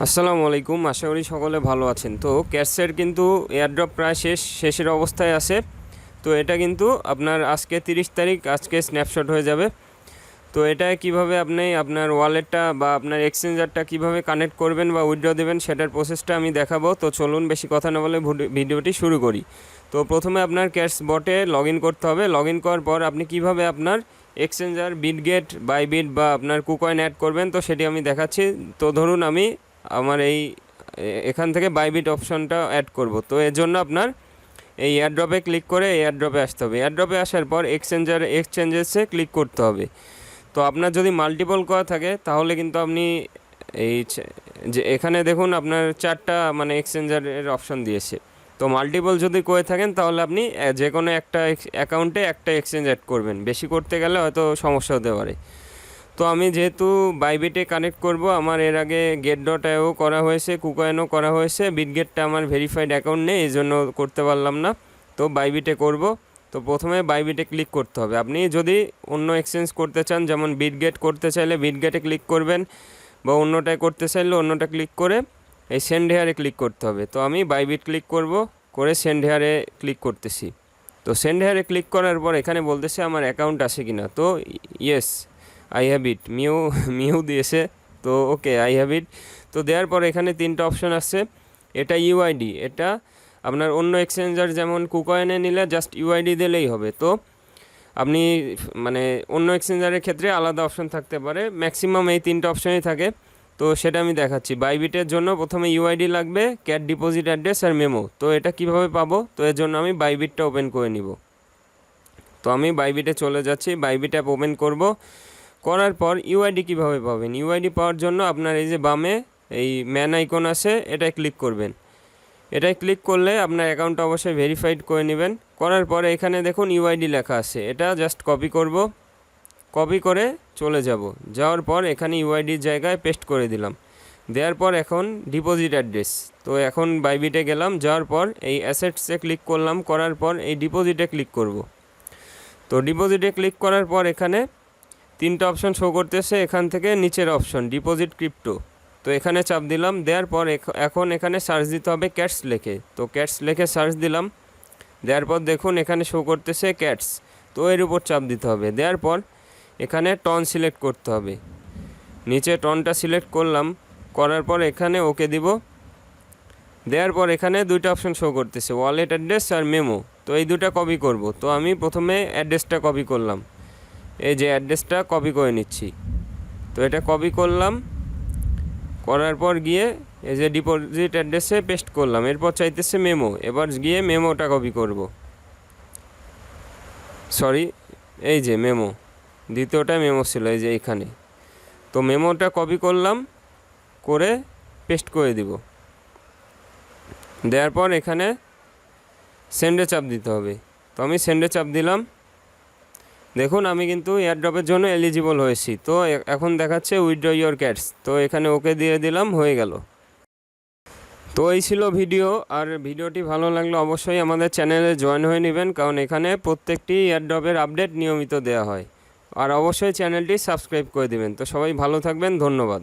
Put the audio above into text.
আসসালামু আলাইকুম, আশা করি সকলে ভালো আছেন। তো ক্যাটসের কিন্তু এয়ারড্রপ প্রায় শেষের অবস্থায় আছে। তো এটা কিন্তু আপনার আজকে 30 তারিখ, আজকে স্ন্যাপশট হয়ে যাবে। তো এটা কিভাবে আপনি আপনার ওয়ালেটটা বা আপনার এক্সচেঞ্জারটা কিভাবে কানেক্ট করবেন বা উইথড্র দেবেন সেটার প্রসেসটা আমি দেখাবো। তো চলুন বেশি কথা না বলে ভিডিওটি শুরু করি। তো প্রথমে আপনার ক্যাটস বটে লগ ইন করতে হবে। লগ ইন করার পর আপনি কিভাবে আপনার এক্সচেঞ্জার, বিটগেট, বাইবিট বা আপনার কুকয়েন অ্যাড করবেন তো সেটি আমি দেখাচ্ছি। তো ধরুন আমি আমার এখান থেকে বাইবিট অপশনটা অ্যাড করব। তো এর জন্য আপনার এই এয়ারড্রপে ক্লিক করে এয়ারড্রপে আসতে হবে। এয়ারড্রপে আসার পর এক্সচেঞ্জেসে ক্লিক করতে হবে। তো আপনার যদি মাল্টিপল করা থাকে তাহলে কিন্তু আপনি যে এখানে দেখুন আপনার 4টা মানে এক্সচেঞ্জারের অপশন দিয়েছে। তো মাল্টিপল যদি করে থাকেন তাহলে আপনি যে কোনো একটা অ্যাকাউন্টে একটা এক্সচেঞ্জ অ্যাড করবেন। বেশি করতে গেলে হয়তো সমস্যা হতে পারে। তো আমি যেহেতু বাইবিটে কানেক্ট করব, আমার এর আগে গেট.আইও করা হয়েছে, কুকয়েনও করা হয়েছে। বিটগেটটা আমার ভেরিফাইড অ্যাকাউন্ট নেই, এই জন্য করতে পারলাম না। তো বাইবিটে করব। তো প্রথমে বাইবিটে ক্লিক করতে হবে। আপনি যদি অন্য এক্সচেঞ্জ করতে চান, যেমন বিটগেট করতে চাইলে বিটগেটে ক্লিক করবেন, বা অন্যটায় করতে চাইলে অন্যটা ক্লিক করে এই সেন্ড হেয়ারে ক্লিক করতে হবে। তো আমি বাইবিট ক্লিক করব, করে সেন্ড হেয়ারে ক্লিক করতেছি। তো সেন্ড হেয়ারে ক্লিক করার পর এখানে বলতেছে আমার অ্যাকাউন্ট আছে কিনা। তো yes, I have it, mu দিয়েছে। তো ওকে, আই হ্যাভ ইট। তো দেওয়ার পর এখানে 3টা অপশন আসছে। এটা ইউআইডি, এটা আপনার অন্য এক্সচেঞ্জার যেমন কুকয়েনে নিলে জাস্ট ইউআইডি দিলেই হবে। তো আপনি মানে অন্য এক্সচেঞ্জারের ক্ষেত্রে আলাদা অপশন থাকতে পারে, ম্যাক্সিমাম এই 3টা অপশনই থাকে। তো সেটা আমি দেখাচ্ছি। বাইবিটের জন্য প্রথমে ইউআইডি লাগবে, ক্যাট ডিপোজিট অ্যাড্রেস আর মেমো। তো এটা কিভাবে পাবো? তো এর জন্য আমি বাইবিটটা ওপেন করে নিব। তো আমি বাইবিটে চলে যাচ্ছি, বাইবিট অ্যাপ ওপেন করব। করার পর ইউআইডি কিভাবে পাবেন? ইউআইডি পাওয়ার জন্য আপনার এই যে বামে এই ম্যান আইকন আছে, এটায় ক্লিক করবেন। এটায় ক্লিক করলে আপনার অ্যাকাউন্টটা অবশ্যই ভেরিফাইড করে নেবেন। করার পরে এখানে দেখুন ইউআইডি লেখা আছে, এটা জাস্ট কপি করব। কপি করে চলে যাব। যাওয়ার পর এখানে ইউআইডির জায়গায় পেস্ট করে দিলাম। দেওয়ার পর এখন ডিপোজিট অ্যাড্রেস। তো এখন বাইবিটে গেলাম, যাওয়ার পর এই অ্যাসেটসে ক্লিক করলাম। করার পর এই ডিপোজিটে ক্লিক করব। তো ডিপোজিটে ক্লিক করার পর এখানে 3টা অপশন শো করতেছে। এখান থেকে নিচের অপশন ডিপোজিট ক্রিপ্টো, তো এখানে চাপ দিলাম। দেওয়ার পর এখন এখানে সার্চ দিতে হবে ক্যাটস লেখে। তো ক্যাটস লেখে সার্চ দিলাম। দেওয়ার পর দেখুন এখানে শো করতেছে ক্যাটস, তো এর উপর চাপ দিতে হবে। দেওয়ার পর এখানে টন সিলেক্ট করতে হবে। নিচে টনটা সিলেক্ট করলাম। করার পর এখানে ওকে দিব। দেওয়ার পর এখানে 2টা অপশন শো করতেছে, ওয়ালেট অ্যাড্রেস আর মেমো। তো এই 2টা কপি করব। তো আমি প্রথমে অ্যাড্রেসটা কপি করলাম, এই যে অ্যাড্রেসটা কপি করে নিচ্ছি। তো এটা কপি করলাম, করার পর গিয়ে এই যে ডিপোজিট অ্যাড্রেসে পেস্ট করলাম। এরপর চাইতেছে মেমো, এবার গিয়ে মেমোটা কপি করব। সরি, এই যে মেমো, দ্বিতীয়টা মেমো ছিল এই যে এখানে। তো মেমোটা কপি করলাম, করে পেস্ট করে দিব। দেওয়ার পর এখানে সেন্ডে চাপ দিতে হবে। তো আমি সেন্ডে চাপ দিলাম। দেখুন আমি কিন্তু এয়ারড্রপের জন্য এলিজিবল হয়েছি। তো এখন দেখাচ্ছে উইথড্র ইয়োর ক্যাটস। তো এখানে ওকে দিয়ে দিলাম, হয়ে গেল। তো এই ছিল ভিডিও। আর ভিডিওটি ভালো লাগলে অবশ্যই আমাদের চ্যানেলে জয়েন হয়ে নেবেন, কারণ এখানে প্রত্যেকটি এয়ারড্রপের আপডেট নিয়মিত দেওয়া হয়। আর অবশ্যই চ্যানেলটি সাবস্ক্রাইব করে দেবেন। তো সবাই ভালো থাকবেন, ধন্যবাদ।